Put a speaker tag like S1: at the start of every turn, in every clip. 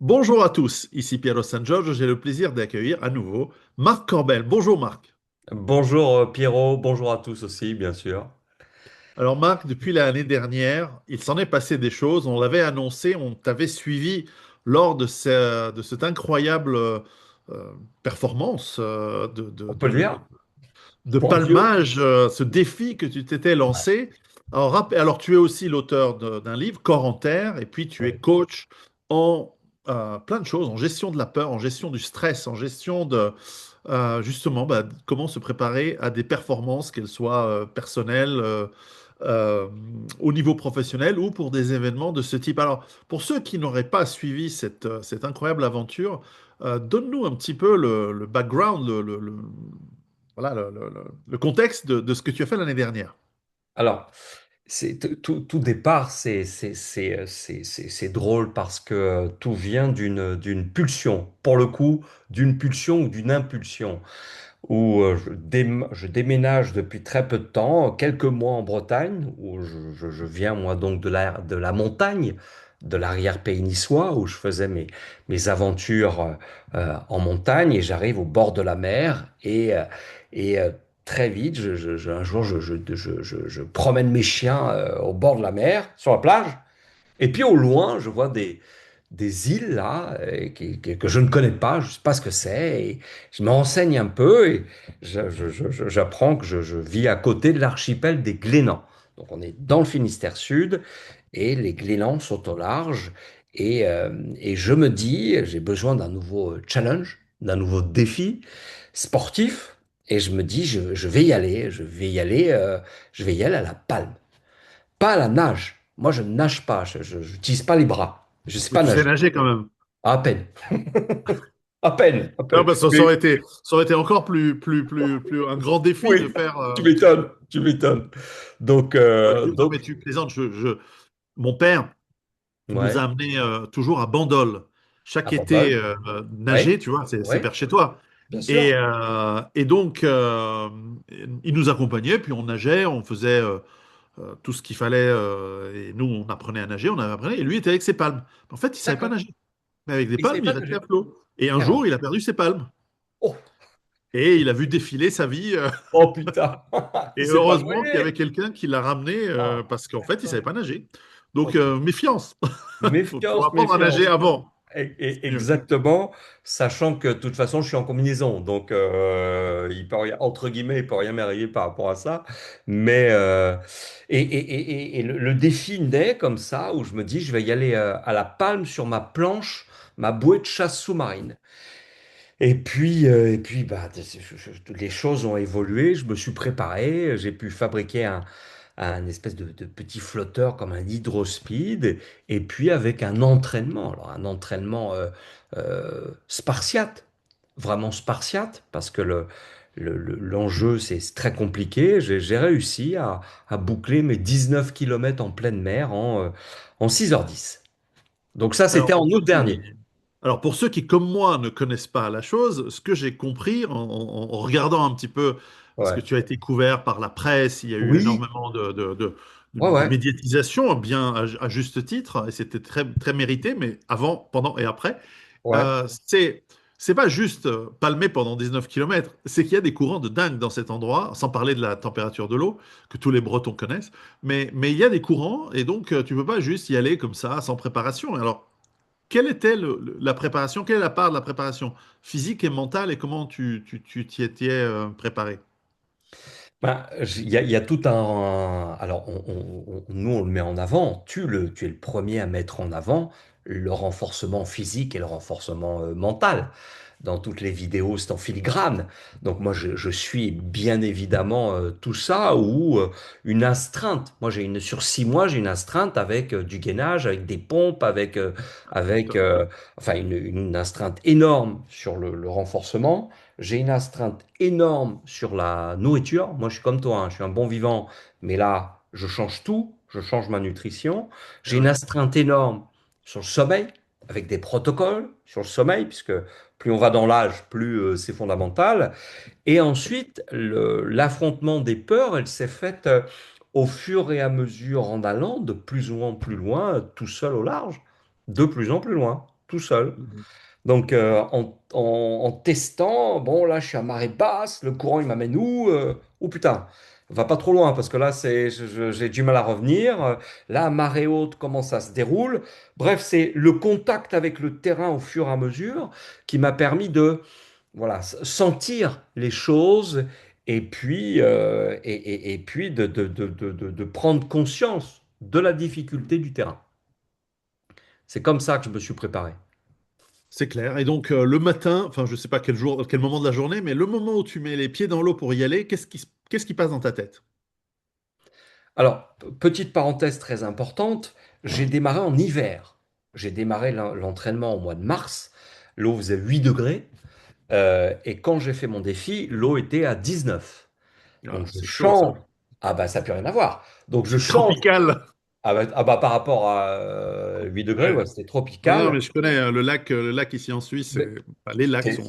S1: Bonjour à tous, ici Piero San Giorgio, j'ai le plaisir d'accueillir à nouveau Marc Corbel. Bonjour Marc.
S2: Bonjour Pierrot, bonjour à tous aussi, bien sûr.
S1: Alors Marc, depuis l'année dernière, il s'en est passé des choses, on l'avait annoncé, on t'avait suivi lors de cette incroyable euh, performance
S2: On peut le dire?
S1: de
S2: Mon Dieu.
S1: palmage, ce défi que tu t'étais
S2: Ouais,
S1: lancé. Alors, tu es aussi l'auteur d'un livre, Corps en Terre, et puis tu es
S2: ouais.
S1: coach en plein de choses, en gestion de la peur, en gestion du stress, en gestion de justement comment se préparer à des performances, qu'elles soient personnelles, euh, au niveau professionnel ou pour des événements de ce type. Alors, pour ceux qui n'auraient pas suivi cette incroyable aventure, donne-nous un petit peu le background, voilà, le contexte de ce que tu as fait l'année dernière.
S2: Alors, tout départ, c'est drôle parce que tout vient d'une pulsion. Pour le coup, d'une pulsion ou d'une impulsion. Où je déménage depuis très peu de temps, quelques mois en Bretagne, où je viens moi donc de la montagne, de l'arrière-pays niçois, où je faisais mes aventures en montagne, et j'arrive au bord de la mer, et très vite, un jour, je promène mes chiens au bord de la mer, sur la plage, et puis au loin, je vois des îles là que je ne connais pas, je ne sais pas ce que c'est, et je me renseigne un peu et j'apprends que je vis à côté de l'archipel des Glénans. Donc on est dans le Finistère Sud et les Glénans sont au large et je me dis j'ai besoin d'un nouveau challenge, d'un nouveau défi sportif et je me dis je vais y aller, je vais y aller à la palme, pas à la nage. Moi je ne nage pas, je n'utilise pas les bras, je ne sais
S1: Mais
S2: pas
S1: tu sais
S2: nager.
S1: nager quand même.
S2: À peine. À peine, à
S1: Non,
S2: peine.
S1: parce que
S2: Mais
S1: ça aurait été encore plus un grand défi de
S2: oui,
S1: faire.
S2: tu m'étonnes, tu m'étonnes. Donc,
S1: Non, mais tu plaisantes. Mon père nous a
S2: ouais,
S1: amenés toujours à Bandol. Chaque
S2: à
S1: été,
S2: Bandol.
S1: nager,
S2: Ouais,
S1: tu vois, c'est
S2: ouais,
S1: vers chez toi.
S2: bien
S1: Et,
S2: sûr.
S1: donc, il nous accompagnait, puis on nageait, on faisait tout ce qu'il fallait. Et nous, on apprenait à nager, on apprenait. Et lui était avec ses palmes. En fait, il savait pas
S2: D'accord.
S1: nager. Mais avec des
S2: Il ne savait
S1: palmes, il
S2: pas
S1: restait à
S2: nager.
S1: flot. Et un jour,
S2: Carrément.
S1: il a perdu ses palmes.
S2: Oh,
S1: Et il a vu défiler sa vie.
S2: oh putain.
S1: Et
S2: Il s'est pas
S1: heureusement qu'il y avait
S2: noyé.
S1: quelqu'un qui l'a ramené
S2: Oh,
S1: parce qu'en fait, il savait
S2: oh,
S1: pas nager. Donc,
S2: ok.
S1: méfiance. Faut
S2: Méfiance,
S1: apprendre à nager
S2: méfiance.
S1: avant. C'est mieux.
S2: Exactement, sachant que de toute façon, je suis en combinaison, donc il peut rien, entre guillemets, il peut rien m'arriver par rapport à ça. Mais et le défi naît comme ça, où je me dis, je vais y aller à la palme sur ma planche, ma bouée de chasse sous-marine. Et puis, bah, les choses ont évolué. Je me suis préparé. J'ai pu fabriquer un espèce de petit flotteur comme un hydrospeed. Et puis avec un entraînement. Alors un entraînement spartiate, vraiment spartiate, parce que l'enjeu c'est très compliqué. J'ai réussi à boucler mes 19 kilomètres en pleine mer en 6h10. Donc ça,
S1: Alors
S2: c'était en
S1: pour
S2: août
S1: ceux
S2: dernier.
S1: qui, alors pour ceux qui, comme moi, ne connaissent pas la chose, ce que j'ai compris en regardant un petit peu, parce que
S2: Ouais.
S1: tu as été couvert par la presse, il y a eu
S2: Oui,
S1: énormément
S2: ouais,
S1: de
S2: ouais.
S1: médiatisation, bien à juste titre, et c'était très, très mérité, mais avant, pendant et après,
S2: Ouais.
S1: euh, c'est c'est pas juste palmer pendant 19 kilomètres, c'est qu'il y a des courants de dingue dans cet endroit, sans parler de la température de l'eau, que tous les Bretons connaissent, mais il y a des courants, et donc tu peux pas juste y aller comme ça, sans préparation. Alors, quelle était la préparation? Quelle est la part de la préparation physique et mentale et comment tu t'y étais préparé?
S2: Ben, il y a tout un. Alors, nous, on le met en avant. Tu es le premier à mettre en avant le renforcement physique et le renforcement mental. Dans toutes les vidéos, c'est en filigrane. Donc, moi, je suis bien évidemment tout ça ou une astreinte. Moi, sur 6 mois, j'ai une astreinte avec du gainage, avec des pompes, avec
S1: D'accord.
S2: enfin, une astreinte énorme sur le renforcement. J'ai une astreinte énorme sur la nourriture. Moi, je suis comme toi, hein, je suis un bon vivant, mais là, je change tout, je change ma nutrition.
S1: Eh
S2: J'ai une
S1: ouais.
S2: astreinte énorme sur le sommeil, avec des protocoles sur le sommeil, puisque plus on va dans l'âge, plus c'est fondamental. Et ensuite, l'affrontement des peurs, elle s'est faite au fur et à mesure en allant de plus ou en plus loin, tout seul au large, de plus en plus loin. tout seul.
S1: Mhm.
S2: Donc, en testant, bon, là, je suis à marée basse, le courant, il m'amène où? Oh putain, va pas trop loin, parce que là, j'ai du mal à revenir. Là, marée haute, comment ça se déroule? Bref, c'est le contact avec le terrain au fur et à mesure qui m'a permis de, voilà, sentir les choses et puis de prendre conscience de la difficulté du terrain. C'est comme ça que je me suis préparé.
S1: C'est clair. Et donc, le matin, enfin, je sais pas quel jour, quel moment de la journée, mais le moment où tu mets les pieds dans l'eau pour y aller, qu'est-ce qui passe dans ta tête?
S2: Alors, petite parenthèse très importante, j'ai démarré en hiver. J'ai démarré l'entraînement au mois de mars. L'eau faisait 8 degrés. Et quand j'ai fait mon défi, l'eau était à 19.
S1: Ah,
S2: Donc je
S1: c'est chaud, ça.
S2: change. Ah bah ça n'a plus rien à voir. Donc je
S1: C'est
S2: change.
S1: tropical.
S2: Ah bah, par rapport à 8 degrés,
S1: Ouais.
S2: ouais, c'était
S1: Non, non,
S2: tropical.
S1: mais je connais le lac ici en Suisse.
S2: Mais
S1: Enfin, les lacs
S2: c'est-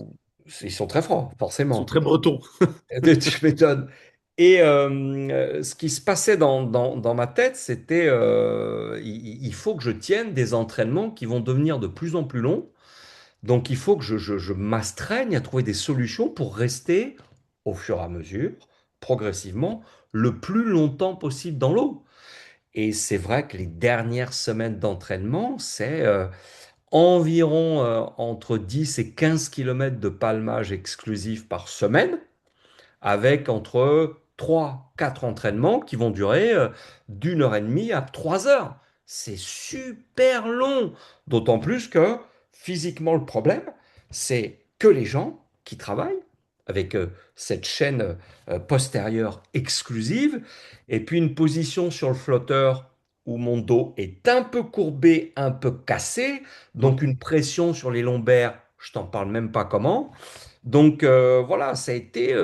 S2: ils sont très froids,
S1: sont
S2: forcément.
S1: très bretons.
S2: Tu m'étonnes. Et ce qui se passait dans ma tête, c'était il faut que je tienne des entraînements qui vont devenir de plus en plus longs. Donc il faut que je m'astreigne à trouver des solutions pour rester au fur et à mesure, progressivement, le plus longtemps possible dans l'eau. Et c'est vrai que les dernières semaines d'entraînement, c'est environ entre 10 et 15 kilomètres de palmage exclusif par semaine avec entre 3 4 entraînements qui vont durer d'une heure et demie à 3 heures. C'est super long. D'autant plus que physiquement, le problème, c'est que les gens qui travaillent avec cette chaîne postérieure exclusive, et puis une position sur le flotteur où mon dos est un peu courbé, un peu cassé,
S1: Mm.
S2: donc une pression sur les lombaires, je t'en parle même pas comment. Donc voilà, ça a été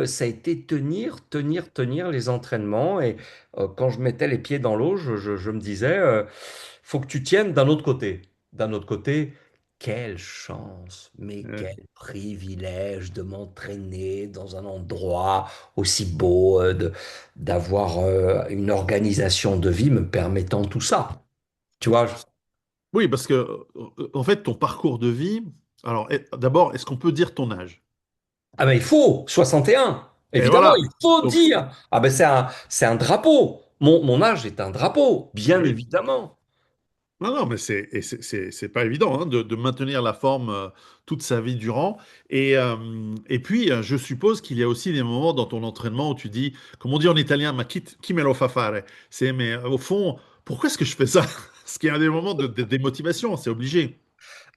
S2: tenir les entraînements. Et quand je mettais les pieds dans l'eau, je me disais, faut que tu tiennes d'un autre côté. D'un autre côté, quelle chance, mais
S1: Ouais.
S2: quel privilège de m'entraîner dans un endroit aussi beau, d'avoir une organisation de vie me permettant tout ça. Tu vois,
S1: Oui, parce que, en fait, ton parcours de vie. Alors, d'abord, est-ce qu'on peut dire ton âge?
S2: ah ben il faut, 61.
S1: Et
S2: Évidemment,
S1: voilà.
S2: il faut
S1: Donc,
S2: dire. Ah ben c'est un drapeau. Mon âge est un drapeau, bien
S1: oui.
S2: évidemment.
S1: Non, non, mais c'est pas évident hein, de maintenir la forme toute sa vie durant. Et puis, je suppose qu'il y a aussi des moments dans ton entraînement où tu dis, comme on dit en italien, ma chi me lo fa fare. C'est, mais au fond, pourquoi est-ce que je fais ça? Parce qu'il y a des moments de démotivation, c'est obligé.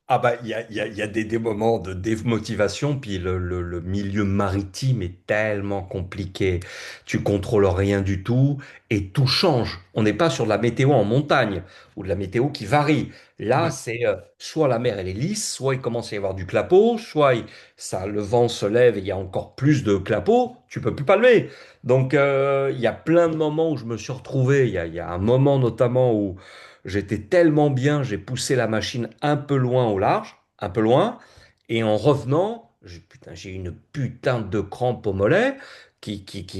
S2: Ah bah il y a des moments de démotivation, puis le milieu maritime est tellement compliqué. Tu contrôles rien du tout et tout change. On n'est pas sur de la météo en montagne ou de la météo qui varie. Là,
S1: Ouais.
S2: c'est soit la mer elle est lisse, soit il commence à y avoir du clapot, soit le vent se lève et il y a encore plus de clapot, tu peux plus palmer. Donc il y a plein de moments où je me suis retrouvé. Il y a un moment notamment où j'étais tellement bien, j'ai poussé la machine un peu loin au large, un peu loin, et en revenant, putain, j'ai eu une putain de crampe au mollet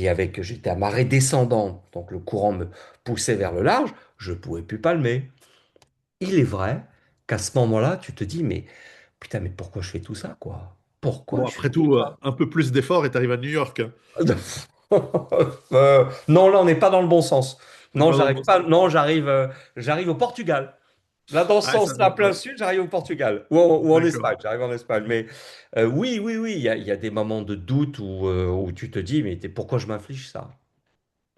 S2: avec, j'étais à marée descendante, donc le courant me poussait vers le large, je pouvais plus palmer. Il est vrai qu'à ce moment-là, tu te dis, mais putain, mais pourquoi je fais tout ça, quoi? Pourquoi
S1: Bon,
S2: je fais
S1: après
S2: tout
S1: tout,
S2: ça?
S1: un peu plus d'effort et tu arrives à New York, hein.
S2: Non, là, on n'est pas dans le bon sens.
S1: C'est
S2: Non,
S1: pas dans le
S2: j'arrive
S1: bon
S2: pas.
S1: sens.
S2: Non, j'arrive au Portugal. Là, dans ce
S1: Ah, ça,
S2: sens-là, plein sud, j'arrive au Portugal. Ou en
S1: d'accord.
S2: Espagne, j'arrive en Espagne. Mais oui, oui, oui, il y a des moments de doute où tu te dis, mais pourquoi je m'inflige ça?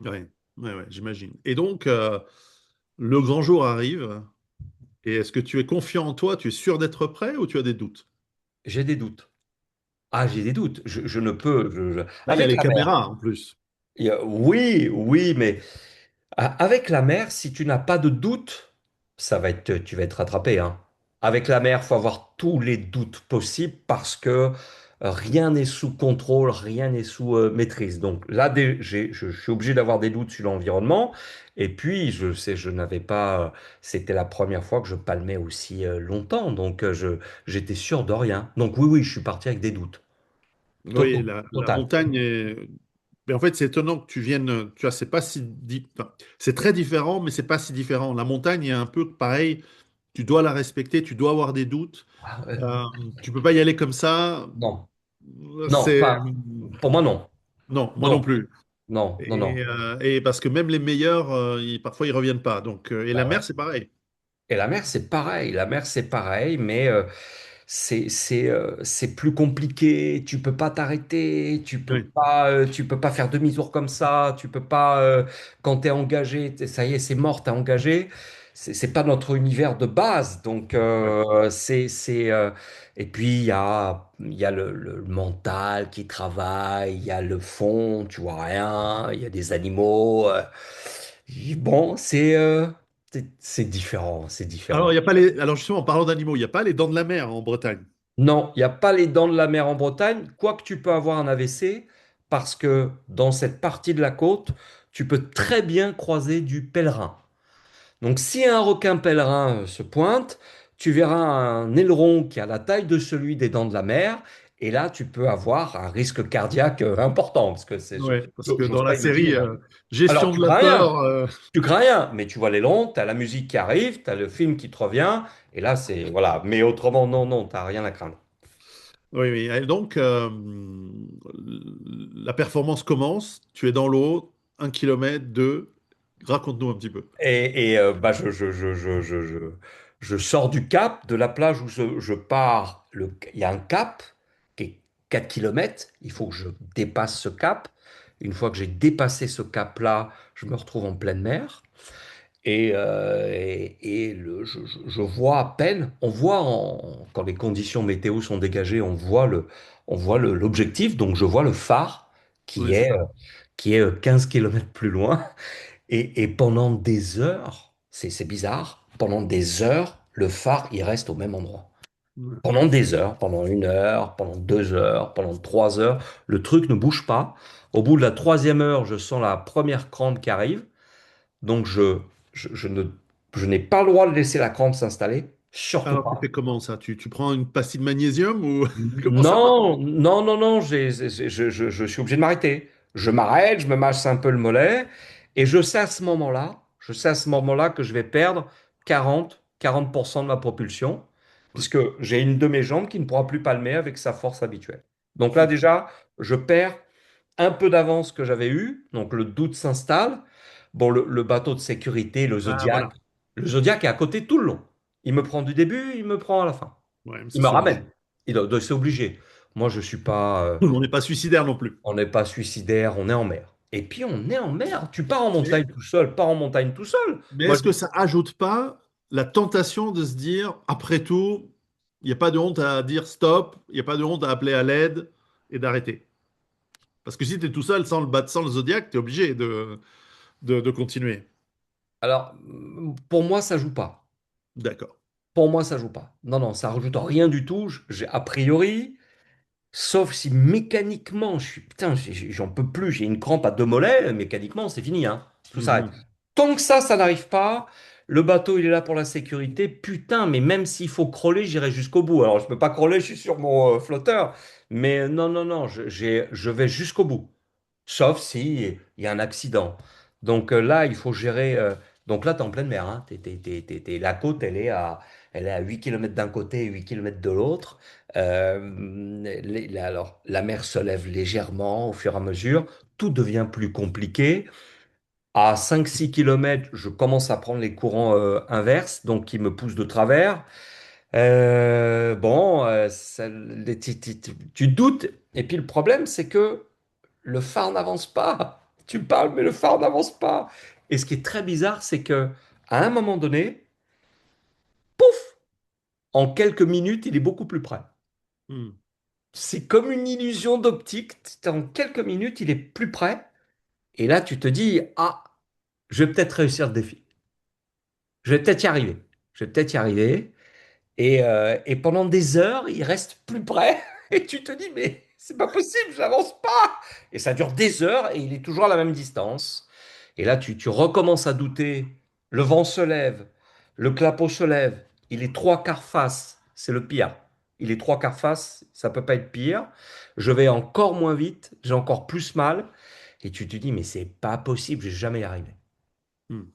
S1: Ouais, ouais, ouais, j'imagine. Et donc, le grand jour arrive. Et est-ce que tu es confiant en toi? Tu es sûr d'être prêt ou tu as des doutes?
S2: J'ai des doutes. Ah, j'ai des doutes. Je ne peux.
S1: Là, il y a
S2: Avec
S1: les
S2: la mer.
S1: caméras en plus.
S2: Oui, oui, mais avec la mer, si tu n'as pas de doute, tu vas être rattrapé, hein. Avec la mer, faut avoir tous les doutes possibles parce que rien n'est sous contrôle, rien n'est sous maîtrise. Donc là, je suis obligé d'avoir des doutes sur l'environnement. Et puis, je sais, je n'avais pas. C'était la première fois que je palmais aussi longtemps, donc j'étais sûr de rien. Donc oui, oui, je suis parti avec des doutes.
S1: Oui,
S2: Total,
S1: la
S2: total.
S1: montagne est. Mais en fait, c'est étonnant que tu viennes. Tu vois, c'est pas si. Enfin, c'est très différent, mais c'est pas si différent. La montagne est un peu pareil. tu dois la respecter, tu dois avoir des doutes.
S2: Ah,
S1: Euh, Tu peux pas y aller comme ça.
S2: non, non,
S1: C'est
S2: pas, pour moi, non.
S1: non, moi non
S2: Non,
S1: plus.
S2: non, non, non.
S1: Et parce que même les meilleurs, parfois ils reviennent pas. Donc et la
S2: Bah
S1: mer
S2: ouais.
S1: c'est pareil.
S2: Et la mer, c'est pareil. La mer, c'est pareil, mais c'est plus compliqué. Tu peux pas t'arrêter.
S1: Oui,
S2: Tu peux pas faire demi-tour comme ça. Tu peux pas, quand tu es engagé, ça y est, c'est mort, t'es engagé. C'est pas notre univers de base. Donc,
S1: ouais.
S2: et puis, il y a le mental qui travaille. Il y a le fond, tu vois rien. Il y a des animaux. Bon, c'est différent. C'est
S1: Alors
S2: différent.
S1: il y a pas les. Alors justement, en parlant d'animaux, il n'y a pas les dents de la mer en Bretagne.
S2: Non, il n'y a pas les dents de la mer en Bretagne, quoique tu peux avoir un AVC, parce que dans cette partie de la côte, tu peux très bien croiser du pèlerin. Donc si un requin pèlerin se pointe, tu verras un aileron qui a la taille de celui des dents de la mer, et là tu peux avoir un risque cardiaque important, parce que
S1: Ouais, parce que
S2: j'ose
S1: dans la
S2: pas
S1: série
S2: imaginer, hein. Alors
S1: Gestion
S2: tu
S1: de la
S2: crains rien,
S1: peur,
S2: tu crains rien, mais tu vois l'aileron, tu as la musique qui arrive, tu as le film qui te revient, et là c'est, voilà, mais autrement, non, non, tu rien à craindre.
S1: oui, oui. Et donc, la performance commence, tu es dans l'eau, 1 kilomètre, deux. Raconte-nous un petit peu.
S2: Bah, je sors du cap, de la plage où je pars. Il y a un cap qui est 4 kilomètres. Il faut que je dépasse ce cap. Une fois que j'ai dépassé ce cap-là, je me retrouve en pleine mer. Je vois à peine, on voit quand les conditions météo sont dégagées, on voit l'objectif. Donc je vois le phare qui
S1: Oui, c'est
S2: est,
S1: ça.
S2: 15 kilomètres plus loin. Et pendant des heures, c'est bizarre, pendant des heures, le phare, il reste au même endroit.
S1: Ouais.
S2: Pendant des heures, pendant 1 heure, pendant 2 heures, pendant 3 heures, le truc ne bouge pas. Au bout de la troisième heure, je sens la première crampe qui arrive. Donc je ne, je n'ai pas le droit de laisser la crampe s'installer, surtout
S1: Alors, tu
S2: pas.
S1: fais comment ça? Tu prends une pastille de magnésium ou comment ça marche?
S2: Non, non, non, non, je suis obligé de m'arrêter. Je m'arrête, je me masse un peu le mollet, et je sais à ce moment-là que je vais perdre 40% de ma propulsion,
S1: Ouais.
S2: puisque j'ai une de mes jambes qui ne pourra plus palmer avec sa force habituelle. Donc là, déjà, je perds un peu d'avance que j'avais eu, donc le doute s'installe. Bon, le bateau de sécurité,
S1: Ah, voilà.
S2: Le Zodiac est à côté tout le long. Il me prend du début, il me prend à la fin.
S1: Ouais, mais
S2: Il
S1: ça,
S2: me
S1: c'est obligé.
S2: ramène. C'est obligé. Moi, je suis pas,
S1: On n'est pas suicidaire non plus.
S2: on n'est pas suicidaire, on est en mer. Et puis, on est en mer. Tu pars en montagne tout seul, pars en montagne tout seul.
S1: Mais
S2: Moi,
S1: est-ce que ça ajoute pas la tentation de se dire, après tout, il n'y a pas de honte à dire stop, il n'y a pas de honte à appeler à l'aide et d'arrêter? Parce que si tu es tout seul sans sans le Zodiac, tu es obligé de continuer.
S2: alors, pour moi, ça joue pas.
S1: D'accord.
S2: Pour moi, ça joue pas. Non, non, ça rajoute rien du tout. A priori, sauf si mécaniquement, je suis, putain, j'en peux plus, j'ai une crampe à deux mollets, mécaniquement, c'est fini, hein. Tout s'arrête.
S1: Mhm.
S2: Tant que ça n'arrive pas, le bateau, il est là pour la sécurité. Putain, mais même s'il faut crawler, j'irai jusqu'au bout. Alors, je peux pas crawler, je suis sur mon flotteur. Mais non, non, non, je vais jusqu'au bout. Sauf si il y a un accident. Donc là, il faut gérer. Donc là, tu es en pleine mer, hein. La côte, elle est à 8 km d'un côté et 8 km de l'autre. Alors, la mer se lève légèrement au fur et à mesure. Tout devient plus compliqué. À 5-6 km, je commence à prendre les courants inverses, donc qui me poussent de travers. Bon, tu doutes. Et puis le problème, c'est que le phare n'avance pas. Tu parles, mais le phare n'avance pas. Et ce qui est très bizarre, c'est que à un moment donné, pouf, en quelques minutes, il est beaucoup plus près.
S1: Mhm.
S2: C'est comme une illusion d'optique. En quelques minutes, il est plus près. Et là, tu te dis, ah, je vais peut-être réussir le défi. Je vais peut-être y arriver. Je vais peut-être y arriver. Et pendant des heures, il reste plus près. Et tu te dis, mais c'est pas possible, j'avance pas. Et ça dure des heures et il est toujours à la même distance. Et là, tu recommences à douter. Le vent se lève, le clapot se lève. Il est trois quarts face. C'est le pire. Il est trois quarts face, ça peut pas être pire. Je vais encore moins vite, j'ai encore plus mal. Et tu te dis, mais c'est pas possible, je vais jamais y arriver.
S1: Mhm.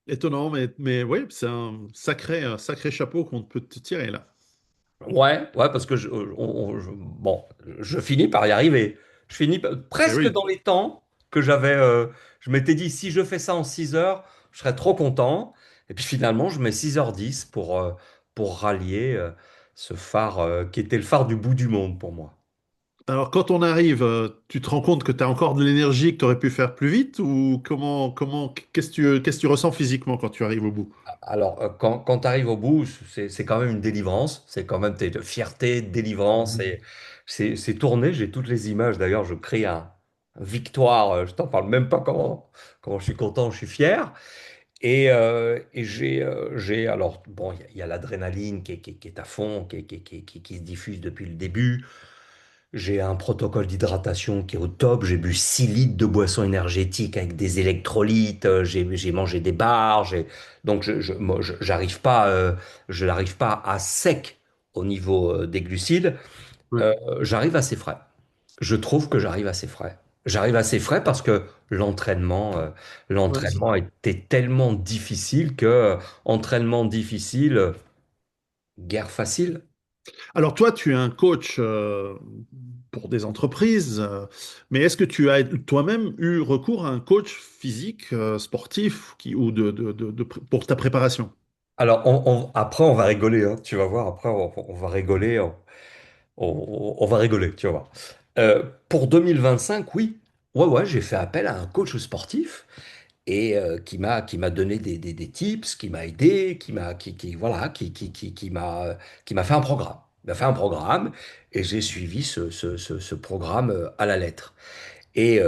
S1: Étonnant, mais oui, c'est un sacré chapeau qu'on peut te tirer là.
S2: Ouais, ouais, parce que bon, je finis par y arriver. Je finis
S1: Eh
S2: presque
S1: oui.
S2: dans les temps que j'avais. Je m'étais dit, si je fais ça en 6 heures, je serais trop content. Et puis finalement, je mets 6h10 pour rallier ce phare qui était le phare du bout du monde pour moi.
S1: Alors, quand on arrive, tu te rends compte que tu as encore de l'énergie, que tu aurais pu faire plus vite, ou qu'est-ce que tu ressens physiquement quand tu arrives au bout?
S2: Alors, quand tu arrives au bout, c'est quand même une délivrance. C'est quand même de fierté, délivrance.
S1: Mhm.
S2: Et c'est tourné. J'ai toutes les images. D'ailleurs, je crie un victoire. Je t'en parle même pas comment je suis content, je suis fier. Et alors, bon, il y a l'adrénaline qui est à fond, qui se diffuse depuis le début. J'ai un protocole d'hydratation qui est au top. J'ai bu 6 litres de boissons énergétiques avec des électrolytes. J'ai mangé des bars. Donc, moi, je n'arrive pas à sec au niveau des glucides.
S1: Ouais.
S2: Euh, J'arrive assez frais. Je trouve que j'arrive assez frais. J'arrive assez frais parce que l'entraînement, euh,
S1: Ouais.
S2: l'entraînement était tellement difficile que entraînement difficile, guerre facile.
S1: Alors toi, tu es un coach pour des entreprises, mais est-ce que tu as toi-même eu recours à un coach physique, sportif, ou pour ta préparation?
S2: Alors, après, on va rigoler, hein, tu vas voir, après, on va rigoler, on va rigoler, tu vas voir. Pour 2025, oui, ouais, ouais, j'ai fait appel à un coach sportif et qui m'a donné des tips, qui m'a aidé, voilà, qui m'a fait un programme. Il m'a fait un programme et j'ai suivi ce programme à la lettre. Et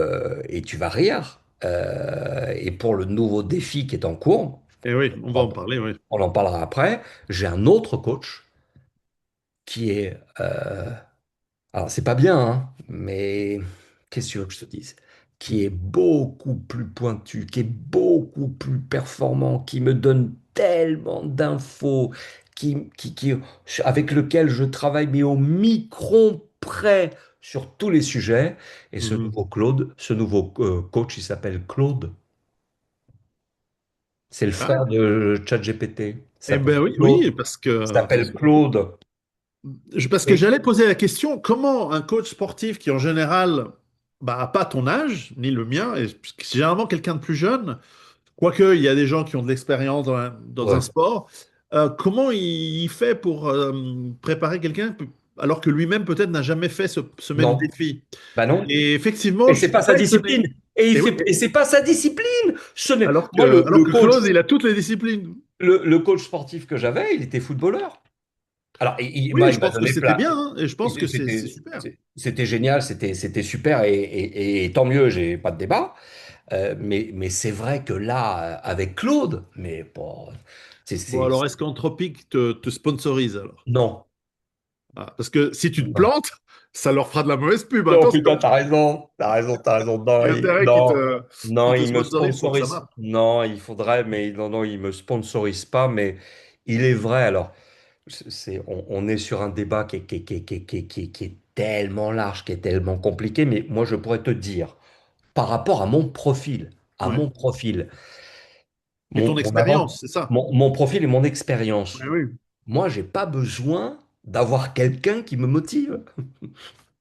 S2: tu vas rire. Et pour le nouveau défi qui est en cours,
S1: Eh oui, on va en parler, oui.
S2: on en parlera après. J'ai un autre coach qui est, alors c'est pas bien, hein, mais qu'est-ce que tu veux que je te dise? Qui est beaucoup plus pointu, qui est beaucoup plus performant, qui me donne tellement d'infos, avec lequel je travaille, mais au micron près sur tous les sujets. Et
S1: Mhm.
S2: Ce nouveau coach, il s'appelle Claude. C'est le frère
S1: Ah,
S2: de ChatGPT. Il
S1: eh
S2: s'appelle
S1: ben oui,
S2: Claude.
S1: oui, parce
S2: Il
S1: que
S2: s'appelle Claude.
S1: parce que
S2: Et
S1: j'allais poser la question, comment un coach sportif qui en général bah, a pas ton âge, ni le mien, et c'est généralement quelqu'un de plus jeune, quoique il y a des gens qui ont de l'expérience dans un
S2: ouais.
S1: sport, comment il fait pour préparer quelqu'un alors que lui-même peut-être n'a jamais fait ce même
S2: Non.
S1: défi?
S2: Bah non.
S1: Et effectivement,
S2: Et
S1: je
S2: c'est
S1: suis
S2: pas sa
S1: pas étonné.
S2: discipline. Et
S1: Et oui,
S2: c'est pas sa discipline. Moi,
S1: alors que Claude, il a toutes les disciplines.
S2: le coach sportif que j'avais, il était footballeur. Alors,
S1: Oui,
S2: il
S1: je
S2: m'a
S1: pense que
S2: donné
S1: c'était
S2: plein.
S1: bien, hein, et je
S2: Et
S1: pense que c'est super.
S2: c'était génial, c'était super et tant mieux, j'ai pas de débat. Mais c'est vrai que là, avec Claude, mais bon,
S1: Bon, alors est-ce qu'Anthropic te sponsorise alors?
S2: non,
S1: Ah, parce que si tu te
S2: non.
S1: plantes, ça leur fera de la mauvaise pub,
S2: Non,
S1: attention.
S2: putain, t'as raison, t'as raison, t'as raison.
S1: Il
S2: Non,
S1: y a intérêt
S2: non,
S1: qu'ils
S2: non,
S1: te
S2: il me
S1: sponsorisent pour que ça
S2: sponsorise.
S1: marche.
S2: Non, il faudrait, mais non, non, il me sponsorise pas. Mais il est vrai. Alors, on est sur un débat qui est tellement large, qui est tellement compliqué. Mais moi, je pourrais te dire, par rapport à
S1: Ouais.
S2: mon profil,
S1: Et ton
S2: mon avant,
S1: expérience, c'est ça.
S2: mon profil et mon expérience,
S1: Oui, oui,
S2: moi, j'ai pas besoin d'avoir quelqu'un qui me motive.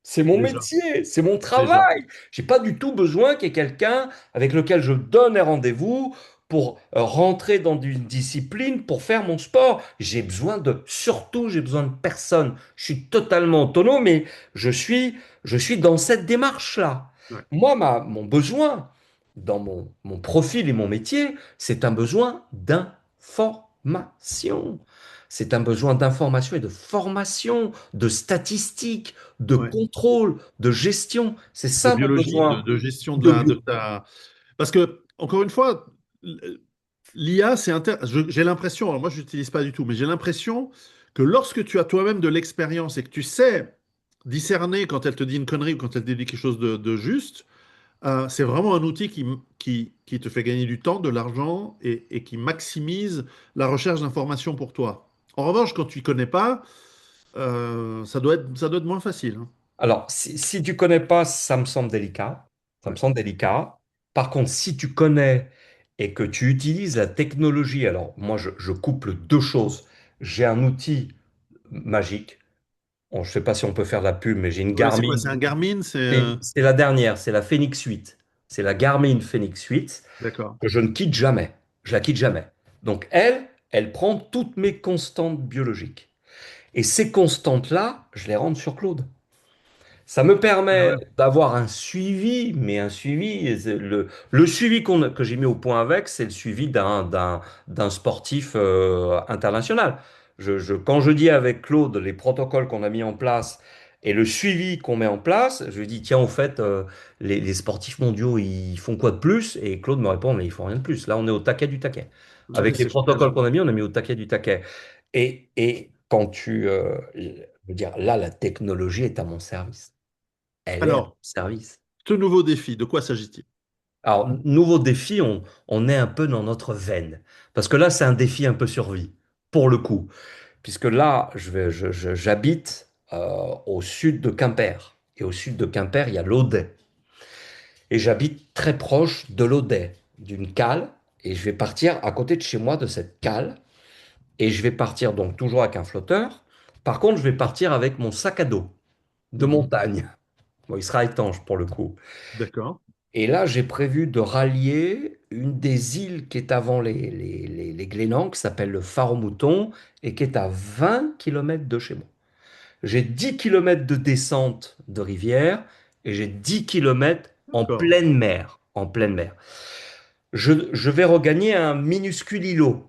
S2: C'est mon
S1: déjà,
S2: métier, c'est mon
S1: déjà.
S2: travail. J'ai pas du tout besoin qu'il y ait quelqu'un avec lequel je donne un rendez-vous pour rentrer dans une discipline, pour faire mon sport. Surtout, j'ai besoin de personne. Je suis totalement autonome et je suis dans cette démarche-là.
S1: Ouais,
S2: Moi, mon besoin dans mon profil et mon métier, c'est un besoin d'information. C'est un besoin d'information et de formation, de statistiques, de
S1: ouais.
S2: contrôle, de gestion. C'est
S1: De
S2: ça mon
S1: biologie,
S2: besoin.
S1: de gestion
S2: De
S1: de
S2: bio-
S1: ta. Parce que, encore une fois, l'IA, j'ai l'impression, alors moi je n'utilise pas du tout, mais j'ai l'impression que lorsque tu as toi-même de l'expérience et que tu sais discerner quand elle te dit une connerie ou quand elle te dit quelque chose de juste, c'est vraiment un outil qui te fait gagner du temps, de l'argent et qui maximise la recherche d'informations pour toi. En revanche, quand tu ne connais pas, ça doit être moins facile, hein.
S2: Alors, si tu connais pas, ça me semble délicat. Ça me
S1: Ouais.
S2: semble délicat. Par contre, si tu connais et que tu utilises la technologie, alors moi je couple deux choses. J'ai un outil magique. Bon, je ne sais pas si on peut faire de la pub, mais j'ai une
S1: Ouais, c'est quoi?
S2: Garmin.
S1: C'est un Garmin? C'est
S2: C'est la dernière, c'est la Phoenix 8. C'est la Garmin Phoenix 8
S1: d'accord.
S2: que je ne quitte jamais. Je la quitte jamais. Donc elle prend toutes mes constantes biologiques. Et ces constantes-là, je les rentre sur Claude. Ça me
S1: Ah
S2: permet
S1: ouais.
S2: d'avoir un suivi, mais un suivi, le suivi que j'ai mis au point avec, c'est le suivi d'un sportif international. Quand je dis avec Claude les protocoles qu'on a mis en place et le suivi qu'on met en place, je lui dis, tiens, au fait, les sportifs mondiaux, ils font quoi de plus? Et Claude me répond, mais ils font rien de plus. Là, on est au taquet du taquet.
S1: Ouais,
S2: Avec les
S1: c'est génial.
S2: protocoles qu'on a mis, on a mis au taquet du taquet. Et quand je veux dire, là, la technologie est à mon service. Elle est à mon
S1: Alors,
S2: service.
S1: ce nouveau défi, de quoi s'agit-il?
S2: Alors, nouveau défi, on est un peu dans notre veine. Parce que là, c'est un défi un peu survie, pour le coup. Puisque là, j'habite au sud de Quimper. Et au sud de Quimper, il y a l'Audet. Et j'habite très proche de l'Audet, d'une cale. Et je vais partir à côté de chez moi de cette cale. Et je vais partir donc toujours avec un flotteur. Par contre, je vais partir avec mon sac à dos de
S1: Mhm.
S2: montagne. Bon, il sera étanche pour le coup.
S1: D'accord.
S2: Et là, j'ai prévu de rallier une des îles qui est avant les Glénans, qui s'appelle le Phare aux Moutons, et qui est à 20 kilomètres de chez moi. J'ai 10 kilomètres de descente de rivière et j'ai 10 kilomètres en
S1: D'accord.
S2: pleine mer. En pleine mer. Je vais regagner un minuscule îlot.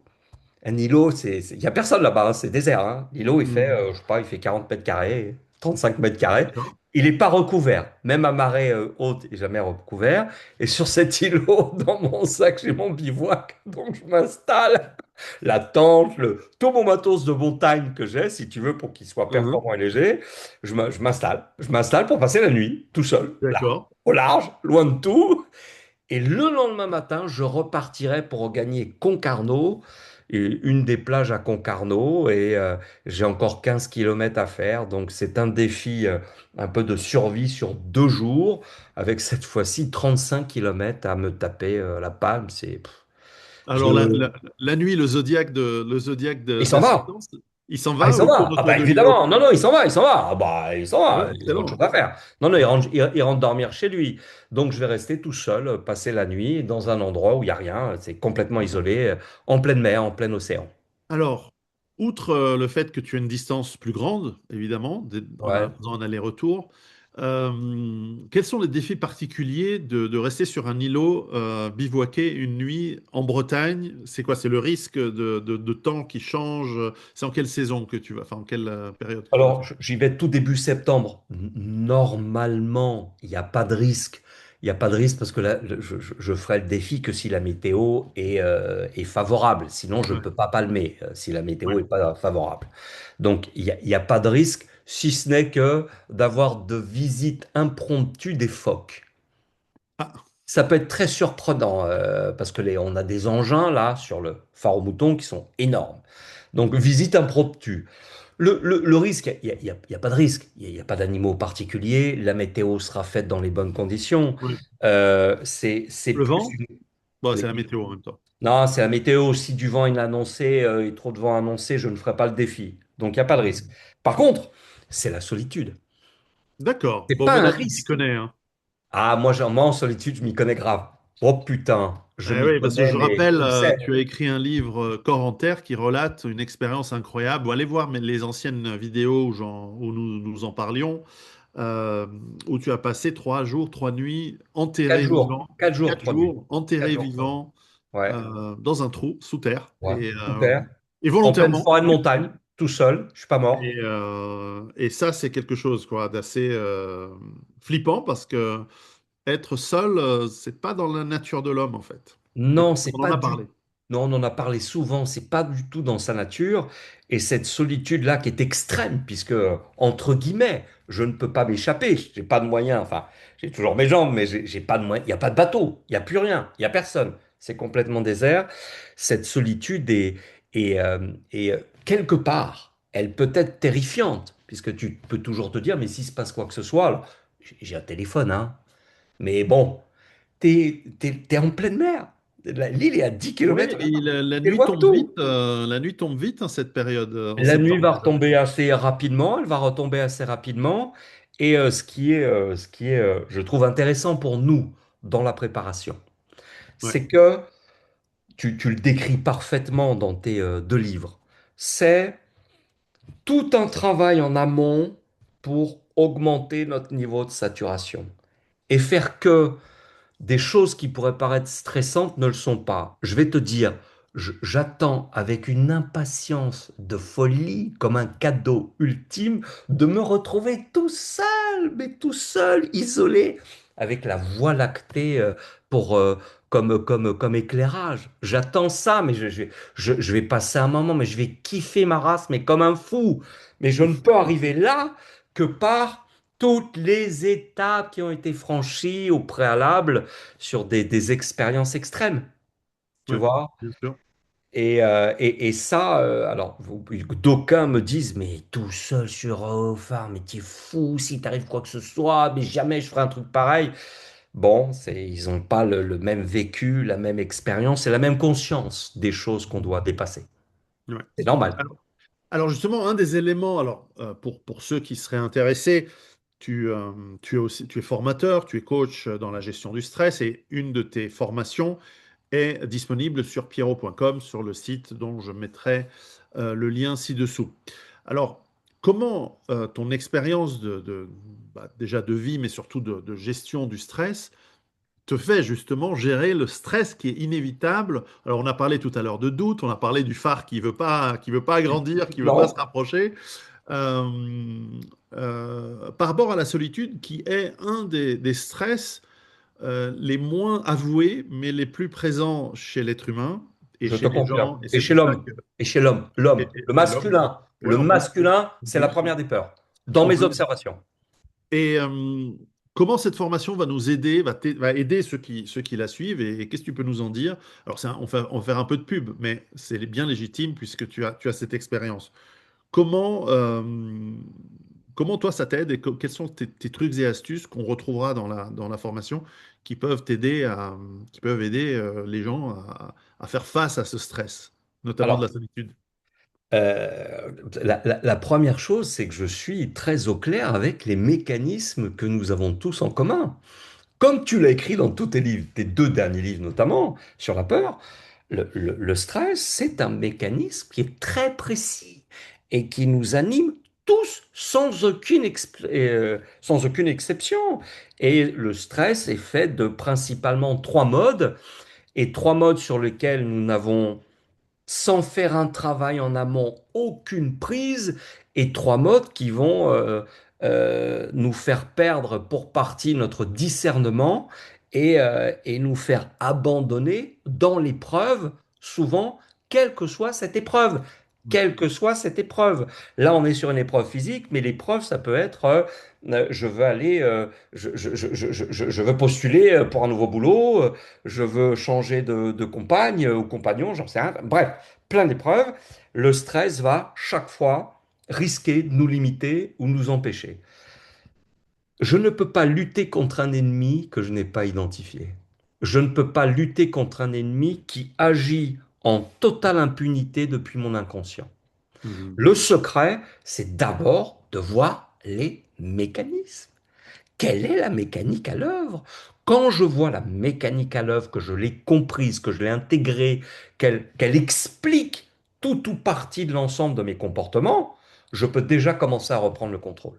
S2: Un îlot, il n'y a personne là-bas, hein, c'est désert, hein. L'îlot, il fait,
S1: Mhm.
S2: je sais pas, il fait 40 mètres carrés, 35 mètres carrés.
S1: D'accord.
S2: Il n'est pas recouvert. Même à marée haute, il n'est jamais recouvert. Et sur cet îlot, dans mon sac, j'ai mon bivouac. Donc, je m'installe. La tente, tout mon matos de montagne que j'ai, si tu veux, pour qu'il soit
S1: Mhm.
S2: performant et léger, je m'installe. Je m'installe pour passer la nuit, tout seul, là,
S1: D'accord.
S2: au large, loin de tout. Et le lendemain matin, je repartirai pour regagner Concarneau, et une des plages à Concarneau, et j'ai encore 15 kilomètres à faire. Donc c'est un défi un peu de survie sur 2 jours, avec cette fois-ci 35 kilomètres à me taper la palme.
S1: Alors,
S2: Je...
S1: la nuit, le zodiaque
S2: Il s'en va!
S1: d'assistance, il s'en
S2: Ah, il
S1: va
S2: s'en
S1: ou il tourne
S2: va! Ah
S1: autour
S2: bah
S1: de l'îlot?
S2: évidemment! Non, non, il s'en va, il s'en va! Ah bah il s'en
S1: Ah ouais,
S2: va! Il y a autre chose
S1: excellent.
S2: à faire. Non, non, il rentre dormir chez lui. Donc je vais rester tout seul, passer la nuit dans un endroit où il n'y a rien. C'est complètement isolé, en pleine mer, en plein océan.
S1: Alors, outre le fait que tu as une distance plus grande, évidemment, en
S2: Ouais.
S1: faisant un aller-retour, quels sont les défis particuliers de rester sur un îlot bivouaqué une nuit en Bretagne? C'est quoi? C'est le risque de temps qui change? C'est en quelle saison que tu vas, enfin en quelle période que tu vas
S2: Alors,
S1: faire?
S2: j'y vais tout début septembre. Normalement, il n'y a pas de risque. Il n'y a pas de risque parce que là, je ferai le défi que si la météo est favorable. Sinon, je ne
S1: Ouais,
S2: peux pas palmer si la météo
S1: ouais.
S2: n'est pas favorable. Donc, il y a pas de risque, si ce n'est que d'avoir de visites impromptues des phoques.
S1: Ah,
S2: Ça peut être très surprenant parce que on a des engins là sur le phare aux moutons qui sont énormes. Donc, visite impromptue. Le risque, il y a pas de risque. Il n'y a pas d'animaux particuliers. La météo sera faite dans les bonnes conditions.
S1: oui.
S2: C'est
S1: Le
S2: plus
S1: vent? Bon, c'est la
S2: les-
S1: météo en même temps.
S2: Non, c'est la météo. Si du vent est annoncé et trop de vent annoncé, je ne ferai pas le défi. Donc, il n'y a pas de risque.
S1: Mhm.
S2: Par contre, c'est la solitude.
S1: D'accord.
S2: C'est
S1: Bon,
S2: pas
S1: mais
S2: un
S1: là, tu t'y
S2: risque.
S1: connais, hein.
S2: Ah, moi, en solitude, je m'y connais grave. Oh putain, je
S1: Eh
S2: m'y
S1: oui, parce que
S2: connais,
S1: je
S2: mais
S1: rappelle,
S2: tu sais.
S1: tu as écrit un livre Corps en Terre qui relate une expérience incroyable. Bon, allez voir les anciennes vidéos où nous en parlions, euh, où tu as passé 3 jours, 3 nuits enterré vivant,
S2: 4 jours,
S1: 4 jours
S2: 4
S1: enterré
S2: jours, 3 nuits.
S1: vivant
S2: Ouais,
S1: dans un trou sous terre
S2: ouais, sous terre,
S1: et
S2: en pleine
S1: volontairement.
S2: forêt de montagne, tout seul, je suis pas mort.
S1: Et ça, c'est quelque chose quoi d'assez flippant parce que être seul, c'est pas dans la nature de l'homme en fait. Mais
S2: Non, c'est
S1: on en
S2: pas
S1: a
S2: du.
S1: parlé.
S2: Non, on en a parlé souvent, c'est pas du tout dans sa nature. Et cette solitude-là qui est extrême, puisque, entre guillemets, je ne peux pas m'échapper, j'ai pas de moyens. Enfin, j'ai toujours mes jambes, mais j'ai pas de moyens. Il n'y a pas de bateau, il n'y a plus rien, il n'y a personne. C'est complètement désert. Cette solitude est, quelque part, elle peut être terrifiante, puisque tu peux toujours te dire, mais s'il se passe quoi que ce soit, alors, j'ai un téléphone, hein. Mais bon, t'es en pleine mer. L'île est à 10
S1: Oui,
S2: kilomètres.
S1: et la
S2: Elle
S1: nuit
S2: voit
S1: tombe vite,
S2: tout.
S1: hein, cette période, en
S2: La nuit
S1: septembre
S2: va
S1: déjà.
S2: retomber assez rapidement, elle va retomber assez rapidement. Et je trouve intéressant pour nous dans la préparation,
S1: Ouais,
S2: c'est que tu le décris parfaitement dans tes deux livres. C'est tout un travail en amont pour augmenter notre niveau de saturation et faire que des choses qui pourraient paraître stressantes ne le sont pas. Je vais te dire, j'attends avec une impatience de folie, comme un cadeau ultime, de me retrouver tout seul, mais tout seul, isolé, avec la Voie lactée pour, comme éclairage. J'attends ça, mais je vais passer un moment, mais je vais kiffer ma race, mais comme un fou. Mais je ne peux arriver là que par toutes les étapes qui ont été franchies au préalable sur des expériences extrêmes, tu
S1: ouais,
S2: vois.
S1: bien sûr.
S2: Et ça, alors, d'aucuns me disent, mais tout seul sur Phare, mais t'es fou, si t'arrive quoi que ce soit, mais jamais je ferai un truc pareil. Bon, ils n'ont pas le même vécu, la même expérience et la même conscience des choses qu'on doit dépasser.
S1: Ouais.
S2: C'est normal.
S1: Alors justement, un des éléments, alors pour ceux qui seraient intéressés, tu es aussi, tu es formateur, tu es coach dans la gestion du stress et une de tes formations est disponible sur pierrot.com, sur le site dont je mettrai le lien ci-dessous. Alors, comment ton expérience déjà de vie, mais surtout de gestion du stress, te fait justement gérer le stress qui est inévitable. Alors, on a parlé tout à l'heure de doute, on a parlé du phare qui veut pas agrandir, qui veut pas se
S2: Non,
S1: rapprocher. Euh, Par rapport à la solitude, qui est un des stress les moins avoués, mais les plus présents chez l'être humain et
S2: je te
S1: chez les
S2: confirme.
S1: gens. Et
S2: Et
S1: c'est
S2: chez
S1: pour ça
S2: l'homme.
S1: que
S2: Et chez l'homme. L'homme. Le
S1: et l'homme,
S2: masculin.
S1: ouais,
S2: Le masculin,
S1: en
S2: c'est la
S1: plus,
S2: première des peurs. Dans
S1: en
S2: mes
S1: plus.
S2: observations.
S1: Et comment cette formation va nous aider, va aider ceux qui la suivent et qu'est-ce que tu peux nous en dire? Alors, on va faire un peu de pub, mais c'est bien légitime puisque tu as cette expérience. Comment, comment toi ça t'aide et quels sont tes trucs et astuces qu'on retrouvera dans la formation qui peuvent qui peuvent aider les gens à faire face à ce stress, notamment de la
S2: Alors,
S1: solitude.
S2: la première chose, c'est que je suis très au clair avec les mécanismes que nous avons tous en commun. Comme tu l'as écrit dans tous tes livres, tes deux derniers livres notamment, sur la peur, le stress, c'est un mécanisme qui est très précis et qui nous anime tous sans aucune exception. Et le stress est fait de principalement trois modes, et trois modes sur lesquels nous n'avons sans faire un travail en amont, aucune prise, et trois modes qui vont nous faire perdre pour partie notre discernement et nous faire abandonner dans l'épreuve, souvent, quelle que soit cette épreuve.
S1: Ouais.
S2: Quelle que soit cette épreuve. Là, on est sur une épreuve physique, mais l'épreuve, ça peut être je veux aller, je veux postuler pour un nouveau boulot, je veux changer de compagne ou compagnon, j'en sais rien. Bref, plein d'épreuves. Le stress va chaque fois risquer de nous limiter ou nous empêcher. Je ne peux pas lutter contre un ennemi que je n'ai pas identifié. Je ne peux pas lutter contre un ennemi qui agit en totale impunité depuis mon inconscient.
S1: Mhm.
S2: Le secret, c'est d'abord de voir les mécanismes. Quelle est la mécanique à l'œuvre? Quand je vois la mécanique à l'œuvre, que je l'ai comprise, que je l'ai intégrée, qu'elle explique tout ou partie de l'ensemble de mes comportements, je peux déjà commencer à reprendre le contrôle.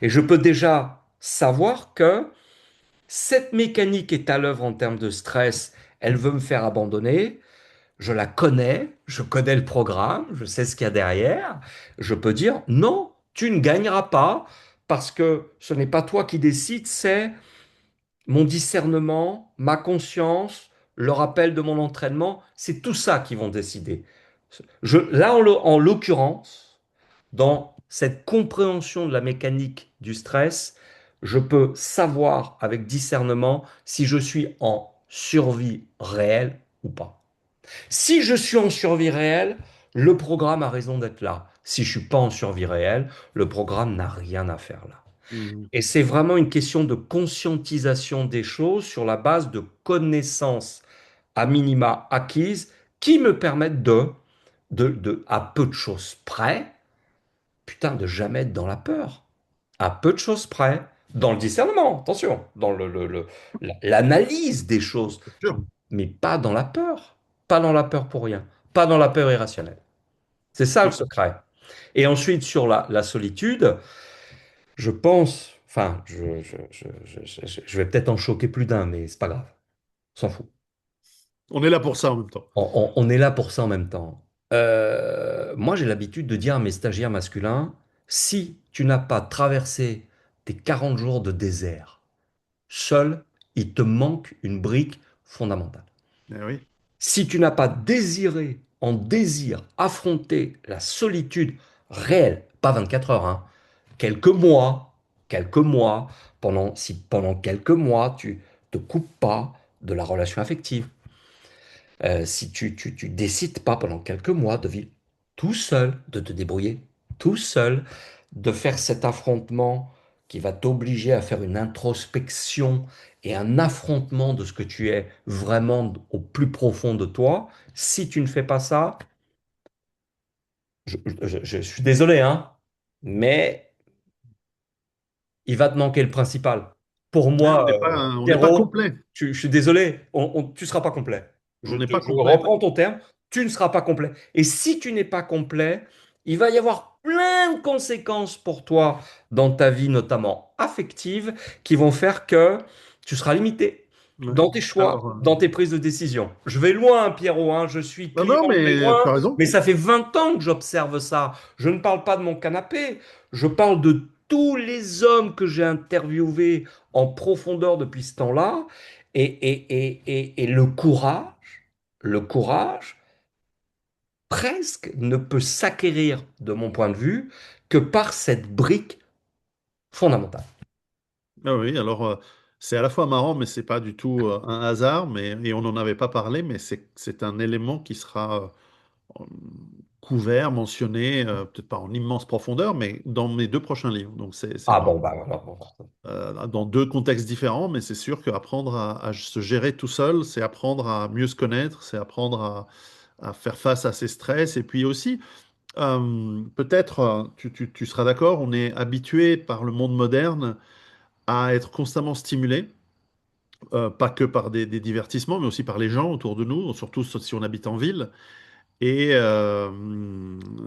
S2: Et je peux déjà savoir que cette mécanique est à l'œuvre en termes de stress, elle veut me faire abandonner, je la connais, je connais le programme, je sais ce qu'il y a derrière, je peux dire non, tu ne gagneras pas parce que ce n'est pas toi qui décides, c'est mon discernement, ma conscience, le rappel de mon entraînement, c'est tout ça qui vont décider. Là, en l'occurrence, dans cette compréhension de la mécanique du stress, je peux savoir avec discernement si je suis en survie réelle ou pas. Si je suis en survie réelle, le programme a raison d'être là. Si je suis pas en survie réelle, le programme n'a rien à faire là.
S1: Mhm.
S2: Et c'est vraiment une question de conscientisation des choses sur la base de connaissances à minima acquises, qui me permettent à peu de choses près, putain, de jamais être dans la peur. À peu de choses près, dans le discernement, attention, dans l'analyse des choses,
S1: Bien sûr.
S2: mais pas dans la peur. Pas dans la peur pour rien. Pas dans la peur irrationnelle. C'est ça le
S1: Oui.
S2: secret. Et ensuite, sur la solitude, je pense, enfin, je vais peut-être en choquer plus d'un, mais c'est pas grave. On s'en fout.
S1: On est là pour ça en même temps.
S2: On est là pour ça en même temps. Moi, j'ai l'habitude de dire à mes stagiaires masculins, si tu n'as pas traversé tes 40 jours de désert seul, il te manque une brique fondamentale.
S1: Eh oui.
S2: Si tu n'as pas désiré, en désir, affronter la solitude réelle, pas 24 heures, hein, quelques mois, si pendant quelques mois, tu te coupes pas de la relation affective, si tu décides pas pendant quelques mois de vivre tout seul, de te débrouiller tout seul, de faire cet affrontement qui va t'obliger à faire une introspection et un affrontement de ce que tu es vraiment au plus profond de toi, si tu ne fais pas ça, je suis désolé, hein, mais il va te manquer le principal. Pour
S1: Ouais,
S2: moi,
S1: on n'est pas
S2: Pierrot,
S1: complet.
S2: je suis désolé, tu ne seras pas complet.
S1: On n'est pas
S2: Je
S1: complet.
S2: reprends ton terme, tu ne seras pas complet. Et si tu n'es pas complet, il va y avoir plein de conséquences pour toi dans ta vie, notamment affective, qui vont faire que tu seras limité
S1: Ouais.
S2: dans tes choix,
S1: Alors,
S2: dans tes prises de décision. Je vais loin, hein, Pierrot, hein, je suis
S1: non,
S2: client,
S1: non,
S2: je vais
S1: mais tu
S2: loin,
S1: as raison.
S2: mais ça fait 20 ans que j'observe ça. Je ne parle pas de mon canapé, je parle de tous les hommes que j'ai interviewés en profondeur depuis ce temps-là. Et le courage, presque ne peut s'acquérir, de mon point de vue, que par cette brique fondamentale.
S1: Ah oui, alors c'est à la fois marrant, mais c'est pas du tout un hasard, et on n'en avait pas parlé, mais c'est un élément qui sera euh, couvert, mentionné, peut-être pas en immense profondeur, mais dans mes deux prochains livres. Donc c'est
S2: Ah
S1: marrant.
S2: bon, bah voilà. Bon,
S1: Dans deux contextes différents, mais c'est sûr qu'apprendre à se gérer tout seil, c'est apprendre à mieux se connaître, c'est apprendre à faire face à ses stress, et puis aussi, peut-être, tu seras d'accord, on est habitué par le monde moderne à être constamment stimulé, pas que par des divertissements, mais aussi par les gens autour de nous, surtout si on habite en ville. Et, euh,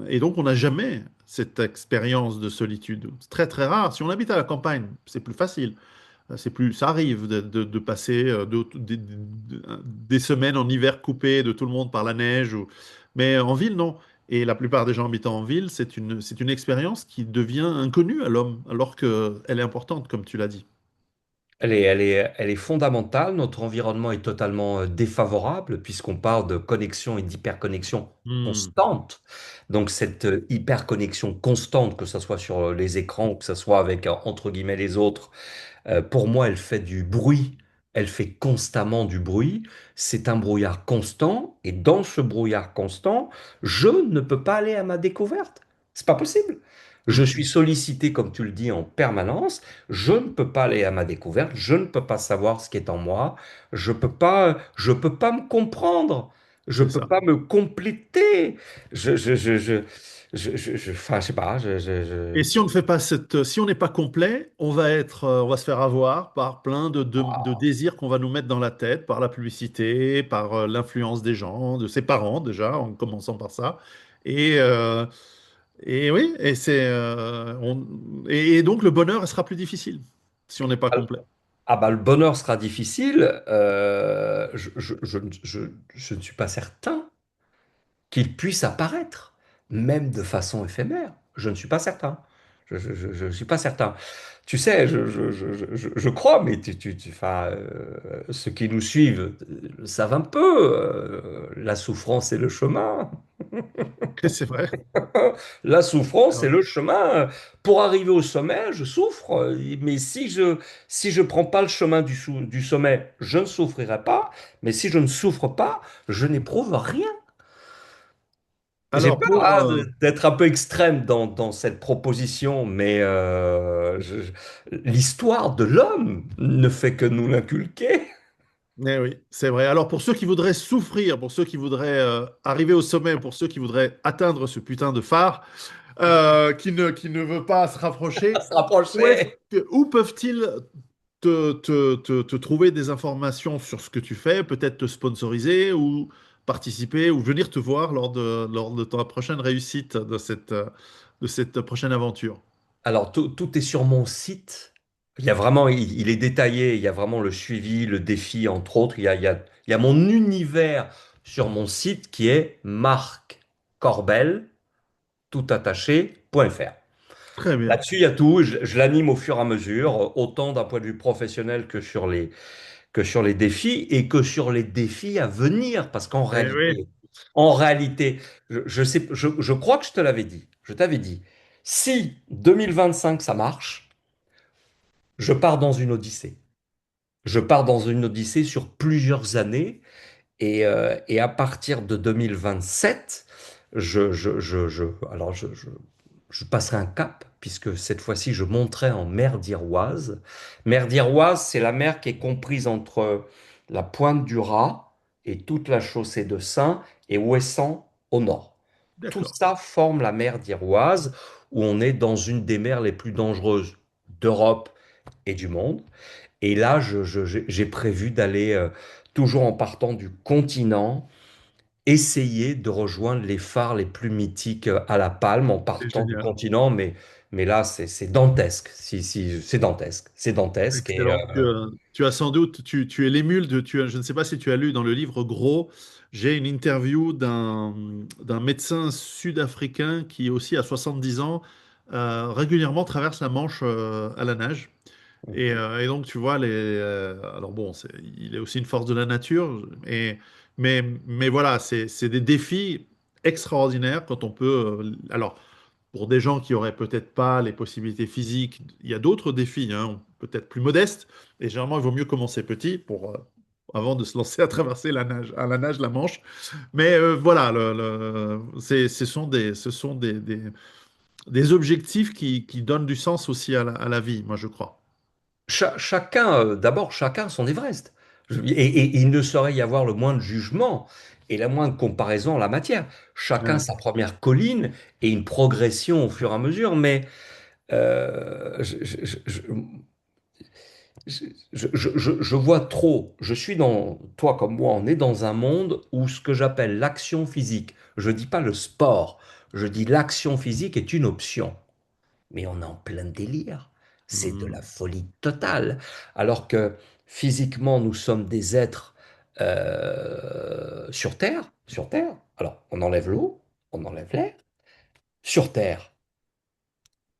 S1: et donc, on n'a jamais cette expérience de solitude. C'est très, très rare. Si on habite à la campagne, c'est plus facile. Ça arrive de passer des semaines en hiver coupées de tout le monde par la neige. Mais en ville, non. Et la plupart des gens habitant en ville, c'est une expérience qui devient inconnue à l'homme, alors qu'elle est importante, comme tu l'as dit.
S2: Elle est fondamentale. Notre environnement est totalement défavorable puisqu'on parle de connexion et d'hyperconnexion
S1: Hmm,
S2: constante. Donc cette hyperconnexion constante, que ce soit sur les écrans ou que ce soit avec, entre guillemets, les autres, pour moi, elle fait du bruit. Elle fait constamment du bruit. C'est un brouillard constant. Et dans ce brouillard constant, je ne peux pas aller à ma découverte. C'est pas possible. Je suis sollicité, comme tu le dis, en permanence. Je ne peux pas aller à ma découverte. Je ne peux pas savoir ce qui est en moi. Je peux pas me comprendre. Je
S1: c'est
S2: peux
S1: ça.
S2: pas me compléter. Enfin, je sais pas.
S1: Et si on ne fait pas si on n'est pas complet, on va se faire avoir par plein de désirs qu'on va nous mettre dans la tête, par la publicité, par l'influence des gens, de ses parents déjà, en commençant par ça. Et, euh, et oui, et donc le bonheur sera plus difficile si on n'est pas complet.
S2: Ah bah le bonheur sera difficile. Je ne suis pas certain qu'il puisse apparaître, même de façon éphémère. Je ne suis pas certain. Je suis pas certain. Tu sais, je crois, mais enfin, ceux qui nous suivent le savent un peu. La souffrance est le chemin.
S1: C'est vrai.
S2: La souffrance est le chemin. Pour arriver au sommet, je souffre. Mais si je prends pas le chemin du sommet, je ne souffrirai pas. Mais si je ne souffre pas, je n'éprouve rien. J'ai
S1: Alors
S2: peur
S1: pour
S2: hein, d'être un peu extrême dans cette proposition, mais l'histoire de l'homme ne fait que nous l'inculquer.
S1: Eh oui, c'est vrai. Alors pour ceux qui voudraient souffrir, pour ceux qui voudraient arriver au sommet, pour ceux qui voudraient atteindre ce putain de phare, qui ne veut pas se rapprocher,
S2: Se rapprocher.
S1: où peuvent-ils te trouver des informations sur ce que tu fais, peut-être te sponsoriser ou participer ou venir te voir lors de ta prochaine réussite de cette prochaine aventure?
S2: Alors, tout est sur mon site. Il y a vraiment, il est détaillé, il y a vraiment le suivi, le défi, entre autres. Il y a mon univers sur mon site qui est Marc Corbel, tout attaché.fr.
S1: Très bien.
S2: Là-dessus, il y a tout. Je l'anime au fur et à mesure, autant d'un point de vue professionnel que sur les défis et que sur les défis à venir. Parce
S1: Eh oui,
S2: en réalité, je crois que je te l'avais dit. Je t'avais dit, si 2025 ça marche, je pars dans une odyssée. Je pars dans une odyssée sur plusieurs années et à partir de 2027, alors je passerai un cap puisque cette fois-ci je monterai en mer d'Iroise. Mer d'Iroise, c'est la mer qui est comprise entre la pointe du Raz et toute la chaussée de Saint et Ouessant au nord. Tout
S1: d'accord.
S2: ça forme la mer d'Iroise où on est dans une des mers les plus dangereuses d'Europe et du monde. Et là, j'ai prévu d'aller, toujours en partant du continent, essayer de rejoindre les phares les plus mythiques à La Palme en
S1: C'est
S2: partant du
S1: génial.
S2: continent. Mais là, c'est dantesque. C'est dantesque. C'est dantesque.
S1: Excellent. Tu as sans doute, tu es l'émule de, je ne sais pas si tu as lu dans le livre Gros, j'ai une interview d'un médecin sud-africain qui aussi à 70 ans régulièrement traverse la Manche à la nage. Et donc tu vois alors bon, il est aussi une force de la nature, mais voilà, c'est des défis extraordinaires quand on peut. Alors pour des gens qui auraient peut-être pas les possibilités physiques, il y a d'autres défis, hein, peut-être plus modestes. Et généralement, il vaut mieux commencer petit avant de se lancer à traverser à la nage, la Manche. Mais voilà, ce sont des objectifs qui donnent du sens aussi à la vie, moi je crois.
S2: Chacun, d'abord, chacun son Everest. Et il ne saurait y avoir le moins de jugement et la moindre comparaison en la matière. Chacun
S1: Ouais,
S2: sa première colline et une progression au fur et à mesure. Mais euh, je, je- je- je- je vois trop. Je suis dans, toi comme moi, on est dans un monde où ce que j'appelle l'action physique, je dis pas le sport, je dis l'action physique est une option. Mais on est en plein délire. C'est de la
S1: hmm,
S2: folie totale. Alors que physiquement, nous sommes des êtres sur Terre, sur Terre. Alors, on enlève l'eau, on enlève l'air, sur Terre.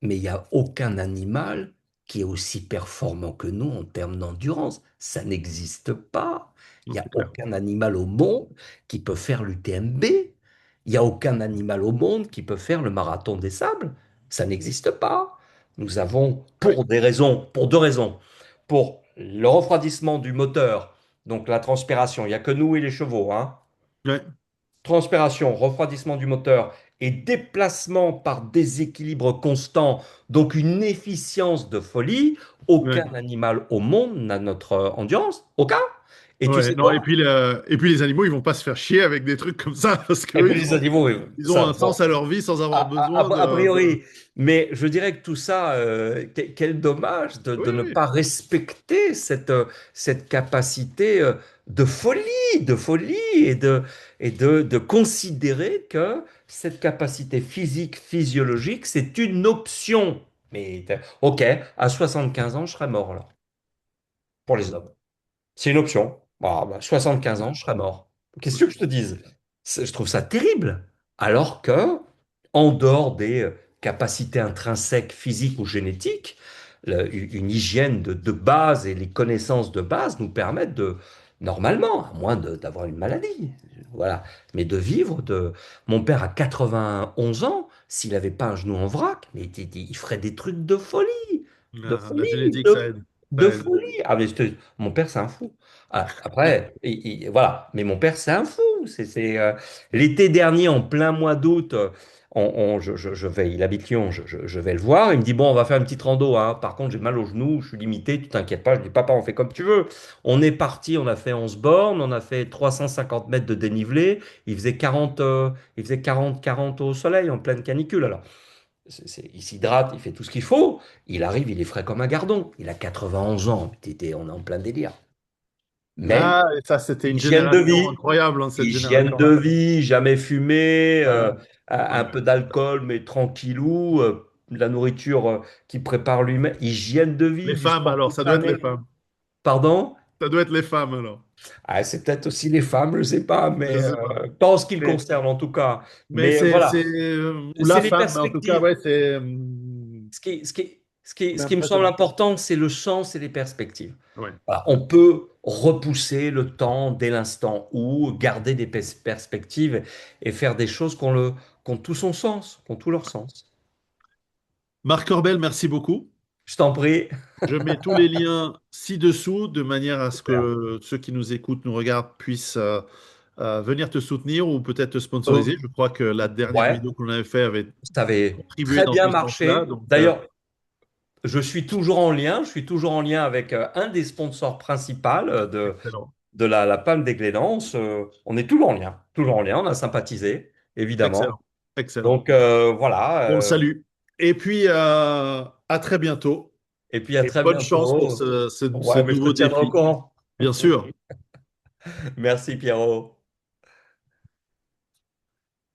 S2: Mais il n'y a aucun animal qui est aussi performant que nous en termes d'endurance. Ça n'existe pas. Il
S1: non,
S2: n'y a
S1: c'est clair.
S2: aucun animal au monde qui peut faire l'UTMB. Il n'y a aucun animal au monde qui peut faire le marathon des sables. Ça n'existe pas. Nous avons,
S1: Ouais,
S2: pour deux raisons, pour le refroidissement du moteur, donc la transpiration, il n'y a que nous et les chevaux, hein.
S1: ouais,
S2: Transpiration, refroidissement du moteur et déplacement par déséquilibre constant, donc une efficience de folie,
S1: ouais.
S2: aucun animal au monde n'a notre endurance. Aucun. Et tu
S1: Ouais,
S2: sais
S1: non,
S2: quoi?
S1: et puis les animaux, ils vont pas se faire chier avec des trucs comme ça, parce
S2: Et
S1: qu'eux,
S2: puis les animaux, oui,
S1: ils ont
S2: ça,
S1: un
S2: bon,
S1: sens à leur vie sans avoir besoin
S2: a priori. Mais je dirais que tout ça, quel dommage
S1: Oui,
S2: de ne
S1: oui.
S2: pas respecter cette capacité de folie de considérer que cette capacité physique, physiologique, c'est une option. Mais ok, à 75 ans, je serais mort là, pour les hommes. C'est une option. Bah, 75 ans, je serais mort. Qu'est-ce que je te dise? Je trouve ça terrible. Alors que, en dehors des capacités intrinsèques physiques ou génétiques, une hygiène de base et les connaissances de base nous permettent de, normalement, à moins d'avoir une maladie, voilà, mais de vivre de... Mon père a 91 ans, s'il n'avait pas un genou en vrac, mais il ferait des trucs de
S1: La
S2: folie,
S1: génétique, ça aide.
S2: de
S1: Ça aide.
S2: folie. Ah, mais mon père, c'est un fou. Ah, après, voilà. Mais mon père, c'est un fou. L'été dernier, en plein mois d'août, je vais, il habite Lyon, je vais le voir. Il me dit, bon, on va faire une petite rando, hein. Par contre, j'ai mal au genou, je suis limité, tu t'inquiètes pas. Je dis, papa, on fait comme tu veux. On est parti, on a fait 11 bornes, on a fait 350 mètres de dénivelé. Il faisait 40 au soleil, en pleine canicule. Alors, il s'hydrate, il fait tout ce qu'il faut. Il arrive, il est frais comme un gardon. Il a 91 ans. On est en plein délire. Mais
S1: Ah, et ça, c'était une
S2: hygiène de
S1: génération
S2: vie,
S1: incroyable, hein, cette
S2: hygiène de
S1: génération-là.
S2: vie, jamais fumé,
S1: Ouais,
S2: un
S1: ouais.
S2: peu d'alcool, mais tranquillou, de la nourriture qu'il prépare lui-même, hygiène de
S1: Les
S2: vie, du
S1: femmes,
S2: sport
S1: alors,
S2: toute
S1: ça doit être les
S2: l'année.
S1: femmes.
S2: Pardon?
S1: Ça doit être les femmes, alors.
S2: Ah, c'est peut-être aussi les femmes, je sais pas,
S1: Je
S2: mais
S1: sais pas.
S2: pas en ce qui le
S1: Mais,
S2: concerne en tout cas.
S1: mais
S2: Mais
S1: c'est,
S2: voilà,
S1: ou
S2: c'est
S1: la
S2: les
S1: femme, mais en tout cas,
S2: perspectives.
S1: ouais, c'est
S2: Ce qui me semble
S1: impressionnant.
S2: important, c'est le sens et les perspectives.
S1: Ouais.
S2: Voilà, on peut repousser le temps dès l'instant où, garder des perspectives et faire des choses qui ont tout son sens, qui ont tout leur sens.
S1: Marc Corbel, merci beaucoup.
S2: Je t'en prie.
S1: Je mets tous les liens ci-dessous de manière à ce
S2: Super.
S1: que ceux qui nous écoutent, nous regardent, puissent venir te soutenir ou peut-être te
S2: Euh,
S1: sponsoriser. Je crois que la dernière
S2: ouais,
S1: vidéo qu'on avait fait avait
S2: ça avait
S1: contribué
S2: très
S1: dans
S2: bien
S1: ce sens-là.
S2: marché.
S1: Donc,
S2: D'ailleurs, je suis toujours en lien avec un des sponsors principaux
S1: excellent.
S2: de la Palme des Glénans. On est toujours en lien, on a sympathisé, évidemment.
S1: Excellent. Excellent.
S2: Donc voilà,
S1: On le salue. Et puis, à très bientôt.
S2: et puis à
S1: Et
S2: très
S1: bonne chance pour
S2: bientôt.
S1: ce
S2: Ouais, mais je te
S1: nouveau
S2: tiendrai au
S1: défi.
S2: courant.
S1: Bien sûr.
S2: Merci Pierrot.